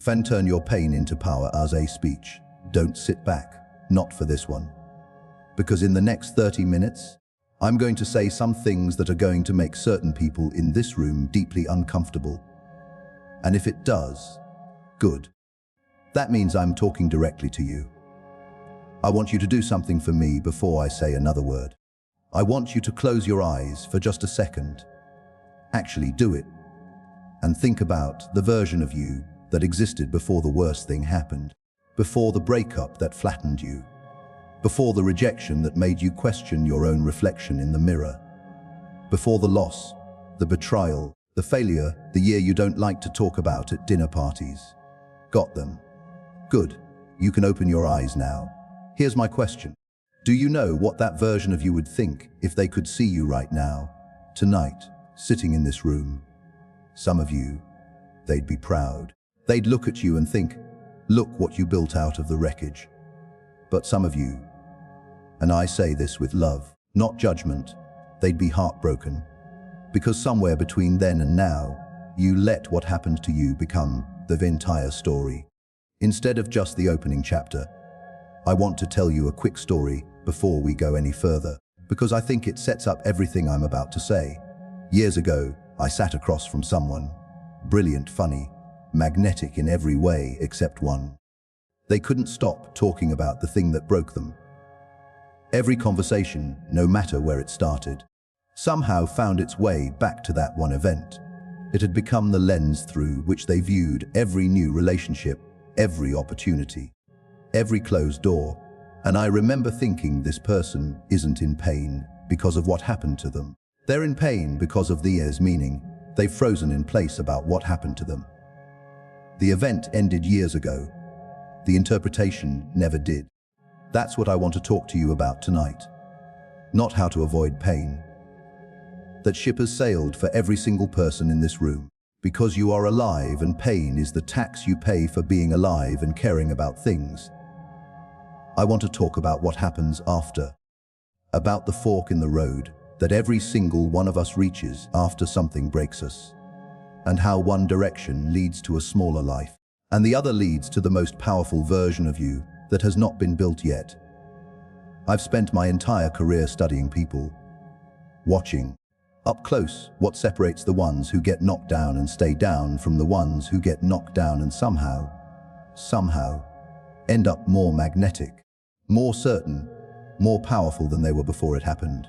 Fan turn your pain into power as a speech. Don't sit back, not for this one. Because in the next 30 minutes, I'm going to say some things that are going to make certain people in this room deeply uncomfortable. And if it does, good. That means I'm talking directly to you. I want you to do something for me before I say another word. I want you to close your eyes for just a second. Actually do it. And think about the version of you that existed before the worst thing happened, before the breakup that flattened you, before the rejection that made you question your own reflection in the mirror, before the loss, the betrayal, the failure, the year you don't like to talk about at dinner parties. Got them? Good. You can open your eyes now. Here's my question. Do you know what that version of you would think if they could see you right now, tonight, sitting in this room? Some of you, they'd be proud. They'd look at you and think, look what you built out of the wreckage. But some of you, and I say this with love, not judgment, they'd be heartbroken. Because somewhere between then and now, you let what happened to you become the entire story. Instead of just the opening chapter, I want to tell you a quick story before we go any further, because I think it sets up everything I'm about to say. Years ago, I sat across from someone, brilliant, funny, magnetic in every way except one. They couldn't stop talking about the thing that broke them. Every conversation, no matter where it started, somehow found its way back to that one event. It had become the lens through which they viewed every new relationship, every opportunity, every closed door. And I remember thinking, this person isn't in pain because of what happened to them. They're in pain because of the year's meaning. They've frozen in place about what happened to them. The event ended years ago. The interpretation never did. That's what I want to talk to you about tonight. Not how to avoid pain. That ship has sailed for every single person in this room. Because you are alive, and pain is the tax you pay for being alive and caring about things. I want to talk about what happens after. About the fork in the road that every single one of us reaches after something breaks us. And how one direction leads to a smaller life, and the other leads to the most powerful version of you that has not been built yet. I've spent my entire career studying people, watching up close what separates the ones who get knocked down and stay down from the ones who get knocked down and somehow end up more magnetic, more certain, more powerful than they were before it happened.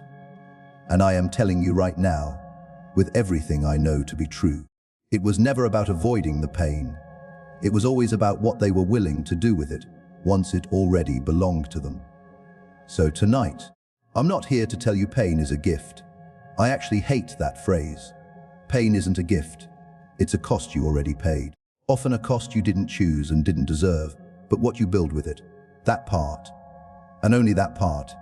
And I am telling you right now, with everything I know to be true, it was never about avoiding the pain. It was always about what they were willing to do with it once it already belonged to them. So tonight, I'm not here to tell you pain is a gift. I actually hate that phrase. Pain isn't a gift. It's a cost you already paid. Often a cost you didn't choose and didn't deserve, but what you build with it, that part, and only that part,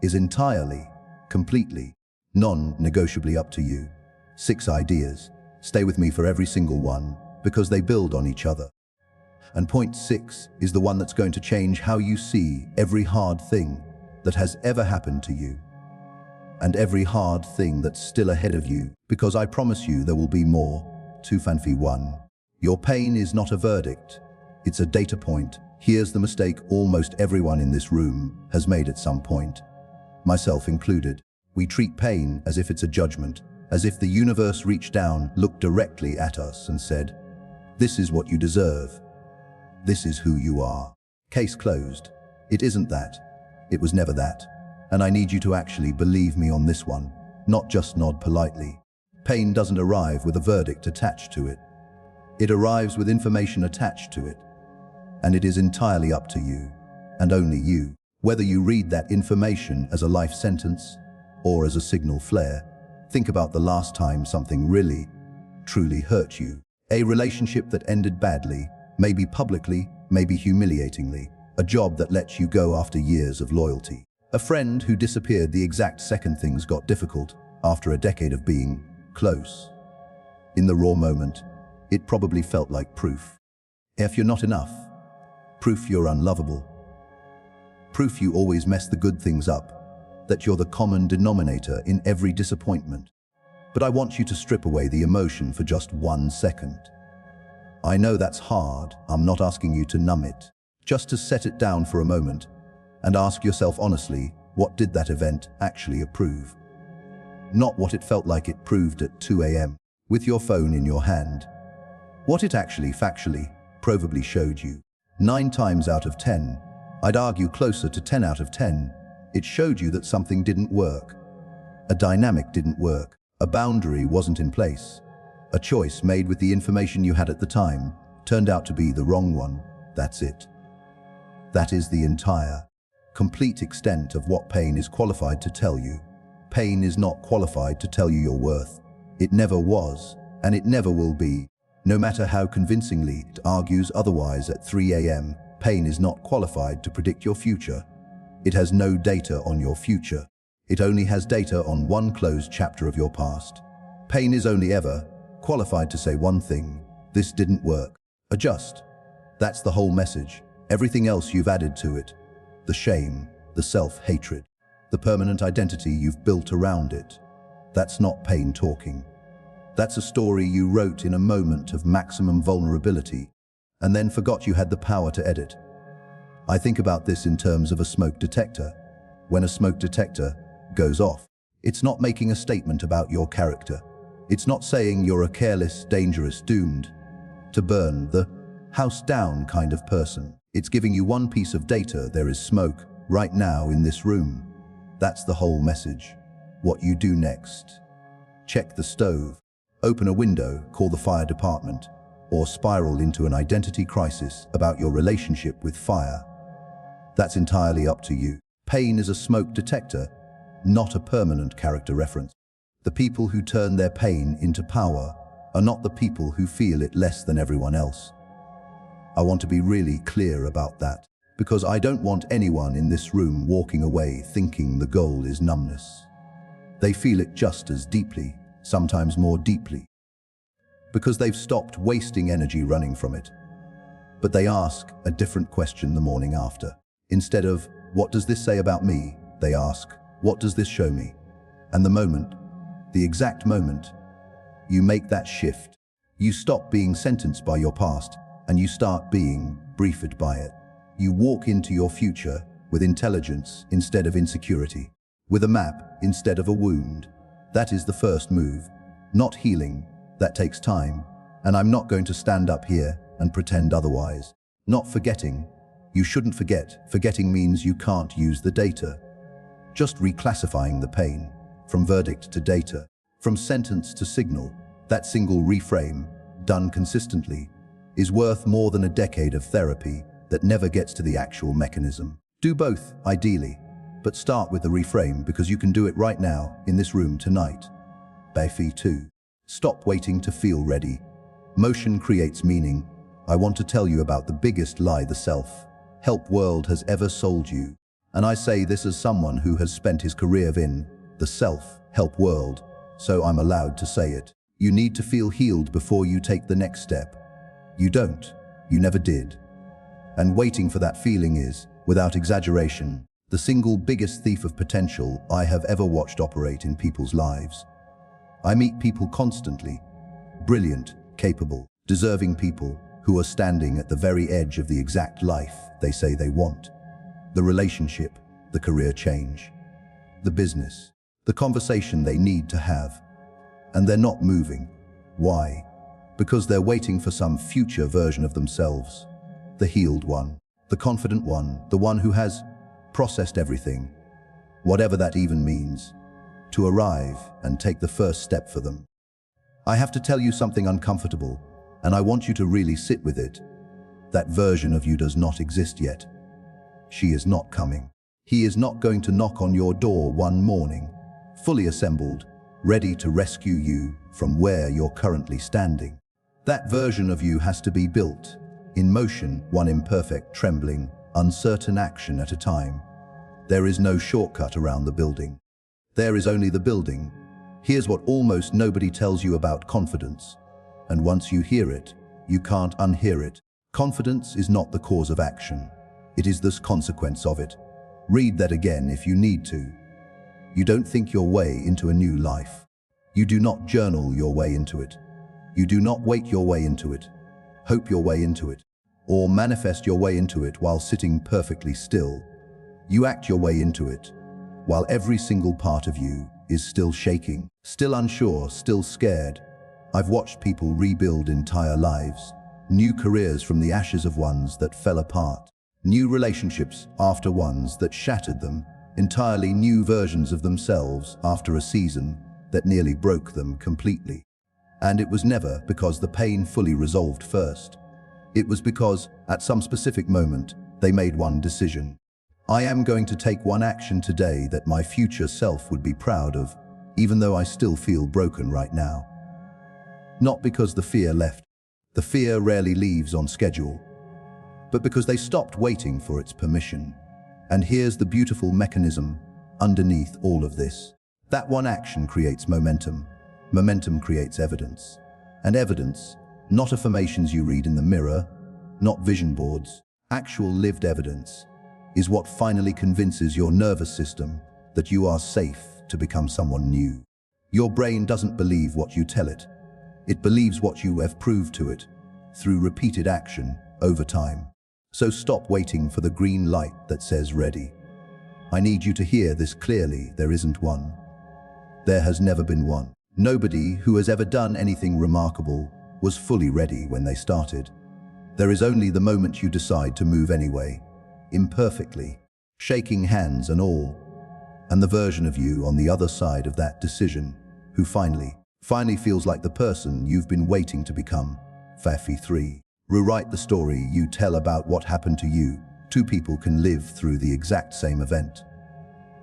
is entirely, completely, non-negotiably up to you. 6 ideas. Stay with me for every single one, because they build on each other. And point 6 is the one that's going to change how you see every hard thing that has ever happened to you. And every hard thing that's still ahead of you, because I promise you there will be more. 2 Fanfi 1. Your pain is not a verdict. It's a data point. Here's the mistake almost everyone in this room has made at some point, myself included. We treat pain as if it's a judgment, as if the universe reached down, looked directly at us and said, this is what you deserve. This is who you are. Case closed. It isn't that. It was never that. And I need you to actually believe me on this one, not just nod politely. Pain doesn't arrive with a verdict attached to it. It arrives with information attached to it. And it is entirely up to you, and only you, whether you read that information as a life sentence or as a signal flare. Think about the last time something really, truly hurt you. A relationship that ended badly, maybe publicly, maybe humiliatingly. A job that let you go after years of loyalty. A friend who disappeared the exact second things got difficult after a decade of being close. In the raw moment, it probably felt like proof. If you're not enough, proof you're unlovable, proof you always mess the good things up, that you're the common denominator in every disappointment. But I want you to strip away the emotion for just 1 second. I know that's hard. I'm not asking you to numb it. Just to set it down for a moment and ask yourself honestly, what did that event actually prove? Not what it felt like it proved at 2 a.m. with your phone in your hand. What it actually factually, probably showed you. 9 times out of 10, I'd argue closer to 10 out of 10, it showed you that something didn't work. A dynamic didn't work. A boundary wasn't in place. A choice made with the information you had at the time turned out to be the wrong one. That's it. That is the entire, complete extent of what pain is qualified to tell you. Pain is not qualified to tell you your worth. It never was, and it never will be. No matter how convincingly it argues otherwise at 3 a.m., pain is not qualified to predict your future. It has no data on your future. It only has data on one closed chapter of your past. Pain is only ever qualified to say one thing: this didn't work. Adjust. That's the whole message. Everything else you've added to it, the shame, the self-hatred, the permanent identity you've built around it, that's not pain talking. That's a story you wrote in a moment of maximum vulnerability and then forgot you had the power to edit. I think about this in terms of a smoke detector. When a smoke detector goes off, it's not making a statement about your character. It's not saying you're a careless, dangerous, doomed to burn the house down kind of person. It's giving you one piece of data: there is smoke right now in this room. That's the whole message. What you do next: check the stove, open a window, call the fire department, or spiral into an identity crisis about your relationship with fire. That's entirely up to you. Pain is a smoke detector, not a permanent character reference. The people who turn their pain into power are not the people who feel it less than everyone else. I want to be really clear about that, because I don't want anyone in this room walking away thinking the goal is numbness. They feel it just as deeply, sometimes more deeply, because they've stopped wasting energy running from it. But they ask a different question the morning after. Instead of, what does this say about me? They ask, what does this show me? And the exact moment, you make that shift, you stop being sentenced by your past and you start being briefed by it. You walk into your future with intelligence instead of insecurity, with a map instead of a wound. That is the first move, not healing. That takes time, and I'm not going to stand up here and pretend otherwise. Not forgetting. You shouldn't forget. Forgetting means you can't use the data. Just reclassifying the pain from verdict to data, from sentence to signal. That single reframe, done consistently, is worth more than a decade of therapy that never gets to the actual mechanism. Do both, ideally, but start with the reframe, because you can do it right now, in this room tonight. Mathew 2. Stop waiting to feel ready. Motion creates meaning. I want to tell you about the biggest lie the self-help world has ever sold you. And I say this as someone who has spent his career in the self-help world, so I'm allowed to say it. You need to feel healed before you take the next step. You don't. You never did. And waiting for that feeling is, without exaggeration, the single biggest thief of potential I have ever watched operate in people's lives. I meet people constantly, brilliant, capable, deserving people who are standing at the very edge of the exact life they say they want. The relationship, the career change, the business, the conversation they need to have. And they're not moving. Why? Because they're waiting for some future version of themselves. The healed one, the confident one, the one who has processed everything, whatever that even means, to arrive and take the first step for them. I have to tell you something uncomfortable, and I want you to really sit with it. That version of you does not exist yet. She is not coming. He is not going to knock on your door one morning, fully assembled, ready to rescue you from where you're currently standing. That version of you has to be built, in motion, one imperfect, trembling, uncertain action at a time. There is no shortcut around the building. There is only the building. Here's what almost nobody tells you about confidence. And once you hear it, you can't unhear it. Confidence is not the cause of action. It is the consequence of it. Read that again if you need to. You don't think your way into a new life. You do not journal your way into it. You do not wait your way into it. hope your way into it, or manifest your way into it while sitting perfectly still. You act your way into it, while every single part of you is still shaking, still unsure, still scared. I've watched people rebuild entire lives, new careers from the ashes of ones that fell apart, new relationships after ones that shattered them, entirely new versions of themselves after a season that nearly broke them completely. And it was never because the pain fully resolved first. It was because, at some specific moment, they made one decision. I am going to take one action today that my future self would be proud of, even though I still feel broken right now. Not because the fear left. The fear rarely leaves on schedule, but because they stopped waiting for its permission. And here's the beautiful mechanism underneath all of this. That one action creates momentum. Momentum creates evidence. And evidence, not affirmations you read in the mirror, not vision boards, actual lived evidence, is what finally convinces your nervous system that you are safe to become someone new. Your brain doesn't believe what you tell it. It believes what you have proved to it through repeated action over time. So stop waiting for the green light that says ready. I need you to hear this clearly. There isn't one. There has never been one. Nobody who has ever done anything remarkable was fully ready when they started. There is only the moment you decide to move anyway, imperfectly, shaking hands and all, and the version of you on the other side of that decision who finally feels like the person you've been waiting to become. Mathew 3. Rewrite the story you tell about what happened to you. Two people can live through the exact same event.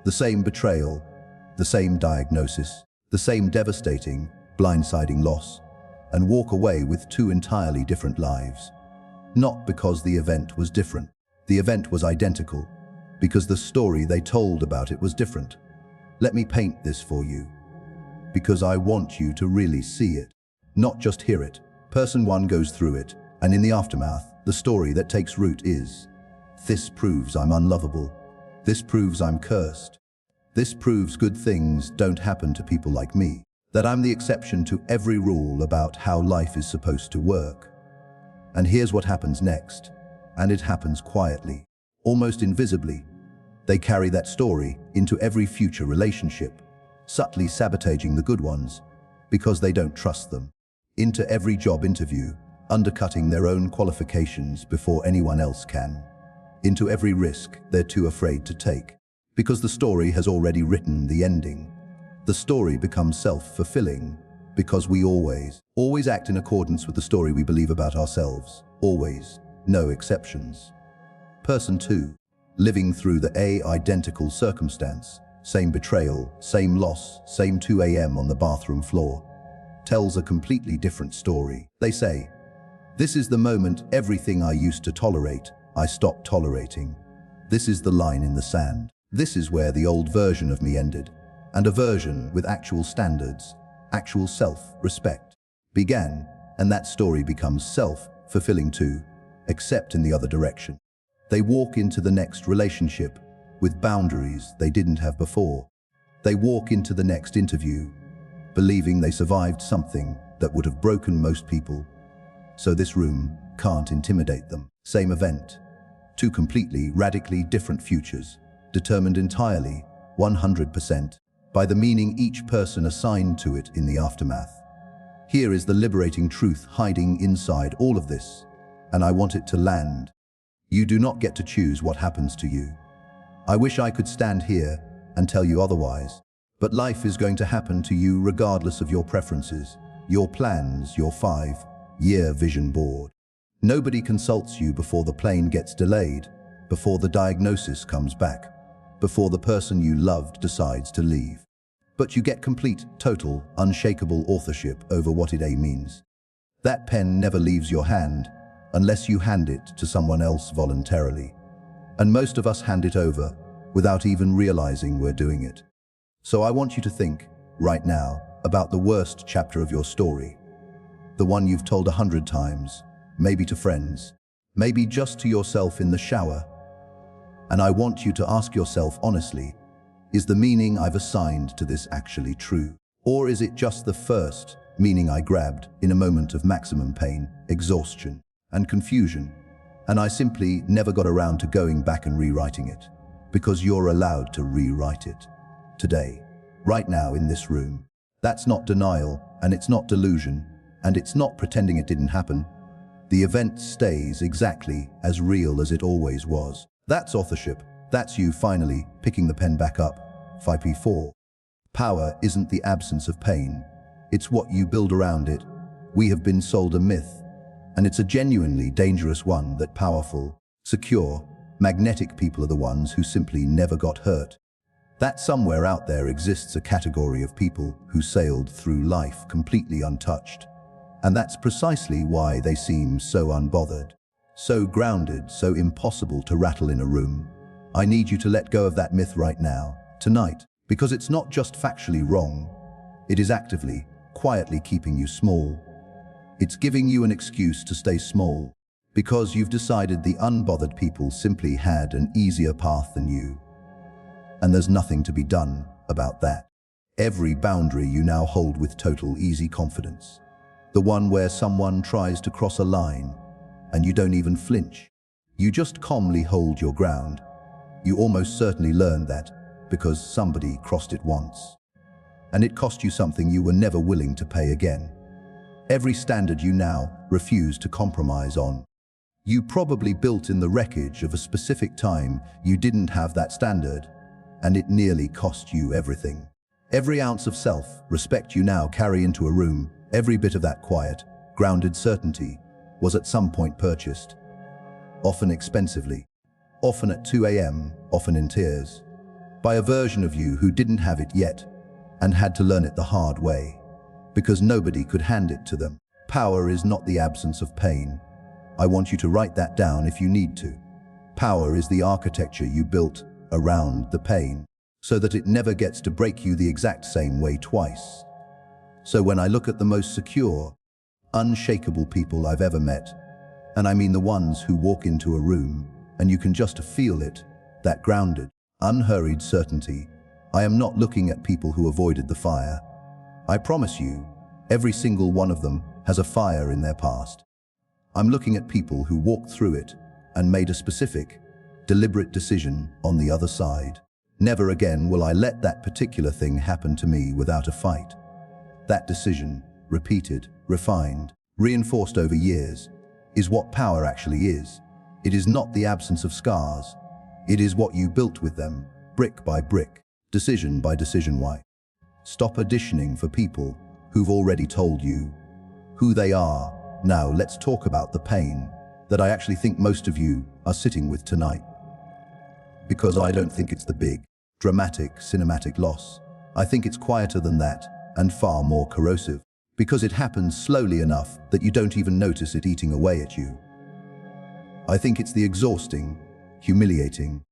The same betrayal, the same diagnosis, the same devastating, blindsiding loss, and walk away with two entirely different lives. Not because the event was different. The event was identical, because the story they told about it was different. Let me paint this for you, because I want you to really see it, not just hear it. Person one goes through it, and in the aftermath, the story that takes root is, this proves I'm unlovable. This proves I'm cursed. This proves good things don't happen to people like me, that I'm the exception to every rule about how life is supposed to work. And here's what happens next, and it happens quietly, almost invisibly. They carry that story into every future relationship, subtly sabotaging the good ones because they don't trust them. Into every job interview, undercutting their own qualifications before anyone else can. Into every risk they're too afraid to take, because the story has already written the ending. The story becomes self-fulfilling, because we always act in accordance with the story we believe about ourselves. Always, no exceptions. Person 2, living through the identical circumstance, same betrayal, same loss, same 2 a.m. on the bathroom floor, tells a completely different story. They say, this is the moment everything I used to tolerate, I stopped tolerating. This is the line in the sand. This is where the old version of me ended, and a version with actual standards, actual self-respect, began, and that story becomes self-fulfilling too, except in the other direction. They walk into the next relationship with boundaries they didn't have before. They walk into the next interview believing they survived something that would have broken most people. So this room can't intimidate them. Same event, two completely, radically different futures, determined entirely, 100%, by the meaning each person assigned to it in the aftermath. Here is the liberating truth hiding inside all of this, and I want it to land. You do not get to choose what happens to you. I wish I could stand here and tell you otherwise, but life is going to happen to you regardless of your preferences, your plans, your 5-year vision board. Nobody consults you before the plane gets delayed, before the diagnosis comes back, before the person you loved decides to leave. But you get complete, total, unshakable authorship over what it means. That pen never leaves your hand unless you hand it to someone else voluntarily. And most of us hand it over without even realizing we're doing it. So I want you to think, right now, about the worst chapter of your story. The one you've told 100 times, maybe to friends, maybe just to yourself in the shower. And I want you to ask yourself honestly, is the meaning I've assigned to this actually true? Or is it just the first meaning I grabbed in a moment of maximum pain, exhaustion, and confusion, and I simply never got around to going back and rewriting it, because you're allowed to rewrite it. Today, right now in this room. That's not denial, and it's not delusion, and it's not pretending it didn't happen. The event stays exactly as real as it always was. That's authorship. That's you finally picking the pen back up. 5p4. Power isn't the absence of pain. It's what you build around it. We have been sold a myth, and it's a genuinely dangerous one, that powerful, secure, magnetic people are the ones who simply never got hurt. That somewhere out there exists a category of people who sailed through life completely untouched. And that's precisely why they seem so unbothered, so grounded, so impossible to rattle in a room. I need you to let go of that myth right now, tonight, because it's not just factually wrong. It is actively, quietly keeping you small. It's giving you an excuse to stay small, because you've decided the unbothered people simply had an easier path than you. And there's nothing to be done about that. Every boundary you now hold with total easy confidence. The one where someone tries to cross a line and you don't even flinch. You just calmly hold your ground. You almost certainly learned that because somebody crossed it once. And it cost you something you were never willing to pay again. Every standard you now refuse to compromise on. You probably built in the wreckage of a specific time you didn't have that standard, and it nearly cost you everything. Every ounce of self-respect you now carry into a room, every bit of that quiet, grounded certainty, was at some point purchased. Often expensively, often at 2 a.m., often in tears, by a version of you who didn't have it yet and had to learn it the hard way, because nobody could hand it to them. Power is not the absence of pain. I want you to write that down if you need to. Power is the architecture you built around the pain, so that it never gets to break you the exact same way twice. So when I look at the most secure, unshakable people I've ever met, and I mean the ones who walk into a room and you can just feel it, that grounded, unhurried certainty, I am not looking at people who avoided the fire. I promise you, every single one of them has a fire in their past. I'm looking at people who walked through it and made a specific, deliberate decision on the other side. Never again will I let that particular thing happen to me without a fight. That decision, repeated, refined, reinforced over years, is what power actually is. It is not the absence of scars. It is what you built with them, brick by brick, decision by decision. Why? Stop auditioning for people who've already told you who they are. Now let's talk about the pain that I actually think most of you are sitting with tonight. Because I don't think it's the big, dramatic, cinematic loss. I think it's quieter than that and far more corrosive, because it happens slowly enough that you don't even notice it eating away at you. I think it's the exhausting, humiliating,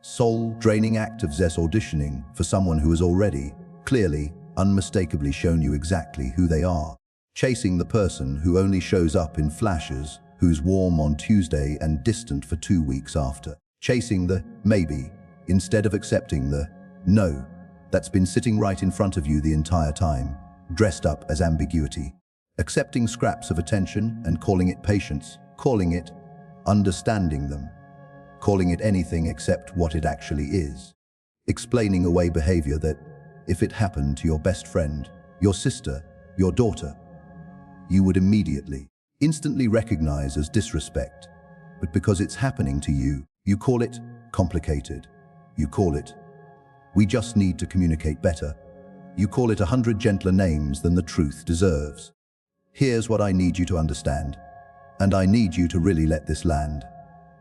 soul-draining act of auditioning for someone who has already, clearly, unmistakably shown you exactly who they are. Chasing the person who only shows up in flashes, who's warm on Tuesday and distant for 2 weeks after. Chasing the maybe, instead of accepting the no, that's been sitting right in front of you the entire time, dressed up as ambiguity. Accepting scraps of attention and calling it patience, calling it understanding them, calling it anything except what it actually is. Explaining away behavior that, if it happened to your best friend, your sister, your daughter, you would immediately, instantly recognize as disrespect. But because it's happening to you, you call it complicated. You call it, we just need to communicate better. You call it 100 gentler names than the truth deserves. Here's what I need you to understand, and I need you to really let this land.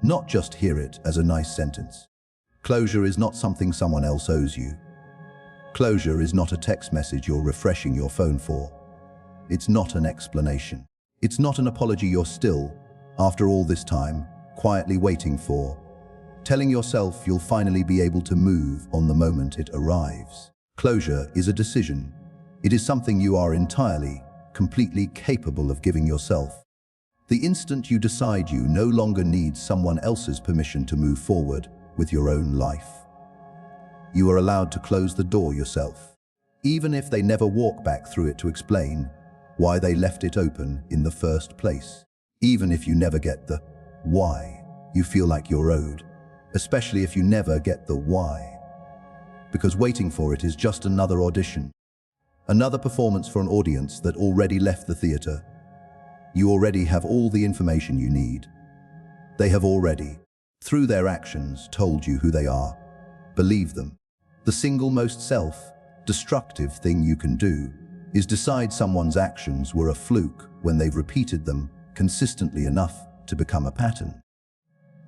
Not just hear it as a nice sentence. Closure is not something someone else owes you. Closure is not a text message you're refreshing your phone for. It's not an explanation. It's not an apology you're still, after all this time, quietly waiting for. Telling yourself you'll finally be able to move on the moment it arrives. Closure is a decision. It is something you are entirely, completely capable of giving yourself. The instant you decide you no longer need someone else's permission to move forward with your own life, you are allowed to close the door yourself, even if they never walk back through it to explain why they left it open in the first place. Even if you never get the why, you feel like you're owed, especially if you never get the why. Because waiting for it is just another audition, another performance for an audience that already left the theater. You already have all the information you need. They have already, through their actions, told you who they are. Believe them. The single most self-destructive thing you can do is decide someone's actions were a fluke when they've repeated them consistently enough to become a pattern.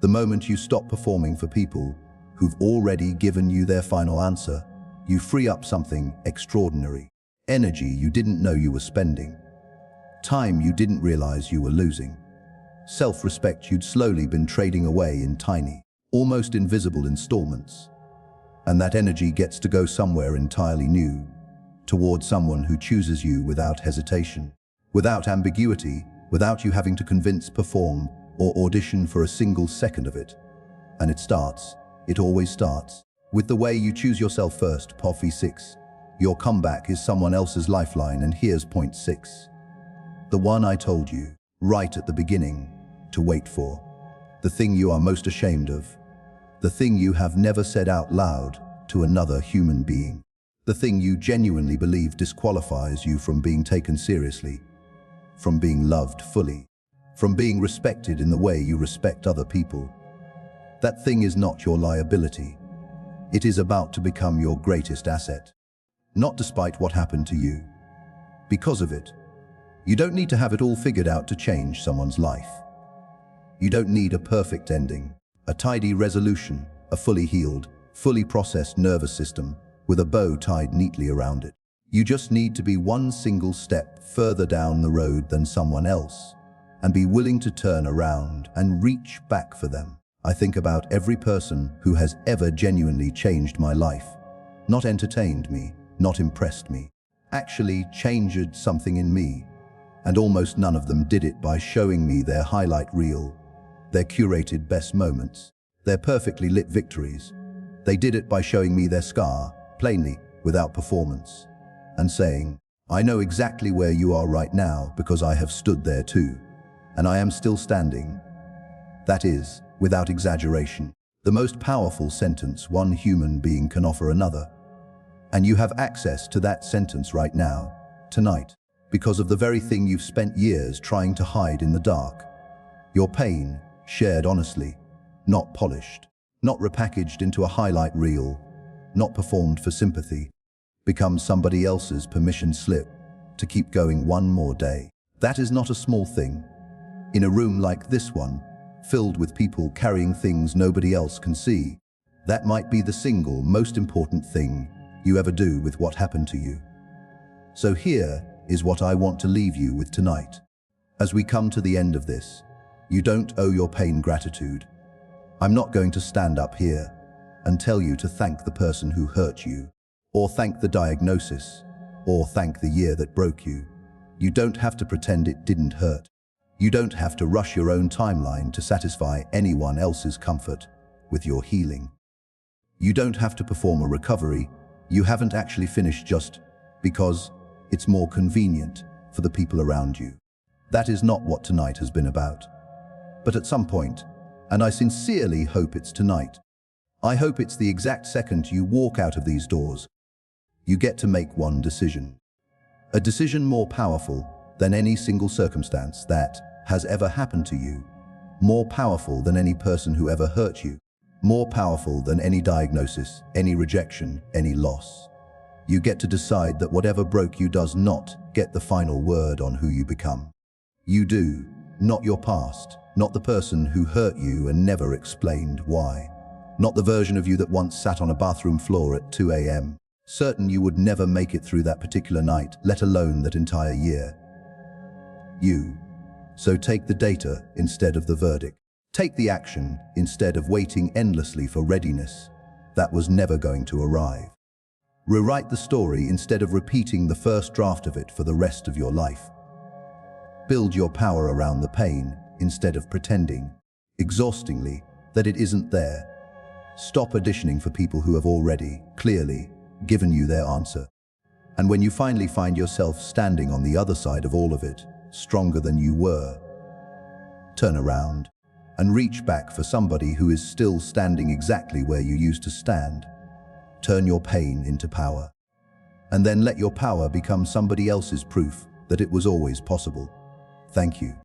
The moment you stop performing for people who've already given you their final answer, you free up something extraordinary. Energy you didn't know you were spending. Time you didn't realize you were losing. Self-respect you'd slowly been trading away in tiny, almost invisible installments. And that energy gets to go somewhere entirely new, toward someone who chooses you without hesitation, without ambiguity, without you having to convince, perform, or audition for a single second of it. And it always starts, with the way you choose yourself first. Mathew 6. Your comeback is someone else's lifeline, and here's point 6. The one I told you, right at the beginning, to wait for. The thing you are most ashamed of. The thing you have never said out loud to another human being. The thing you genuinely believe disqualifies you from being taken seriously, from being loved fully, from being respected in the way you respect other people. That thing is not your liability. It is about to become your greatest asset. Not despite what happened to you. Because of it. You don't need to have it all figured out to change someone's life. You don't need a perfect ending, a tidy resolution, a fully healed, fully processed nervous system with a bow tied neatly around it. You just need to be one single step further down the road than someone else and be willing to turn around and reach back for them. I think about every person who has ever genuinely changed my life, not entertained me, not impressed me, actually changed something in me. And almost none of them did it by showing me their highlight reel, their curated best moments, their perfectly lit victories. They did it by showing me their scar, plainly, without performance, and saying, I know exactly where you are right now because I have stood there too, and I am still standing. That is, without exaggeration, the most powerful sentence one human being can offer another. And you have access to that sentence right now, tonight, because of the very thing you've spent years trying to hide in the dark. Your pain, shared honestly, not polished, not repackaged into a highlight reel, not performed for sympathy, becomes somebody else's permission slip to keep going one more day. That is not a small thing. In a room like this one, filled with people carrying things nobody else can see, that might be the single most important thing you ever do with what happened to you. So here is what I want to leave you with tonight. As we come to the end of this, you don't owe your pain gratitude. I'm not going to stand up here and tell you to thank the person who hurt you, or thank the diagnosis, or thank the year that broke you. You don't have to pretend it didn't hurt. You don't have to rush your own timeline to satisfy anyone else's comfort with your healing. You don't have to perform a recovery you haven't actually finished just because it's more convenient for the people around you. That is not what tonight has been about. But at some point, and I sincerely hope it's tonight, I hope it's the exact second you walk out of these doors, you get to make one decision. A decision more powerful than any single circumstance that has ever happened to you, more powerful than any person who ever hurt you, more powerful than any diagnosis, any rejection, any loss. You get to decide that whatever broke you does not get the final word on who you become. You do, not your past, not the person who hurt you and never explained why, not the version of you that once sat on a bathroom floor at 2 a.m., certain you would never make it through that particular night, let alone that entire year. You. So take the data instead of the verdict. Take the action instead of waiting endlessly for readiness that was never going to arrive. Rewrite the story instead of repeating the first draft of it for the rest of your life. Build your power around the pain instead of pretending, exhaustingly, that it isn't there. Stop auditioning for people who have already, clearly, given you their answer. And when you finally find yourself standing on the other side of all of it, stronger than you were, turn around, and reach back for somebody who is still standing exactly where you used to stand. Turn your pain into power. And then let your power become somebody else's proof that it was always possible. Thank you.